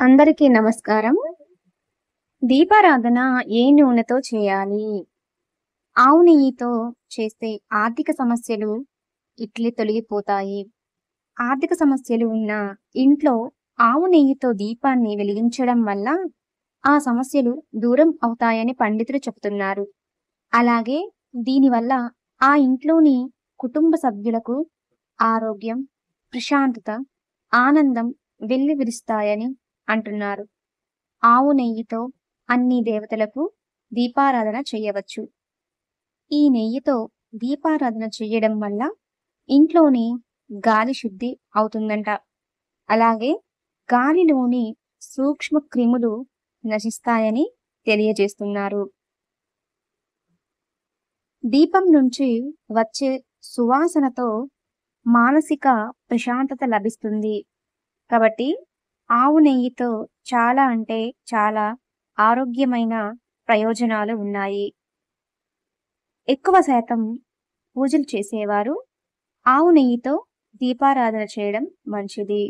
అందరికీ నమస్కారం. దీపారాధన ఏ నూనెతో చేయాలి? ఆవు నెయ్యితో చేస్తే ఆర్థిక సమస్యలు తొలగిపోతాయి. ఆర్థిక సమస్యలు ఉన్న ఇంట్లో ఆవు నెయ్యితో దీపాన్ని వెలిగించడం వల్ల ఆ సమస్యలు దూరం అవుతాయని పండితులు చెబుతున్నారు. అలాగే దీనివల్ల ఆ ఇంట్లోని కుటుంబ సభ్యులకు ఆరోగ్యం, ప్రశాంతత, ఆనందం వెల్లివిరుస్తాయని అంటున్నారు. ఆవు నెయ్యితో అన్ని దేవతలకు దీపారాధన చేయవచ్చు. ఈ నెయ్యితో దీపారాధన చేయడం వల్ల ఇంట్లోని గాలి శుద్ధి అవుతుందంట. అలాగే గాలిలోని సూక్ష్మ క్రిములు నశిస్తాయని తెలియజేస్తున్నారు. దీపం నుంచి వచ్చే సువాసనతో మానసిక ప్రశాంతత లభిస్తుంది. కాబట్టి ఆవు నెయ్యితో చాలా అంటే చాలా ఆరోగ్యమైన ప్రయోజనాలు ఉన్నాయి. ఎక్కువ శాతం పూజలు చేసేవారు ఆవు నెయ్యితో దీపారాధన చేయడం మంచిది.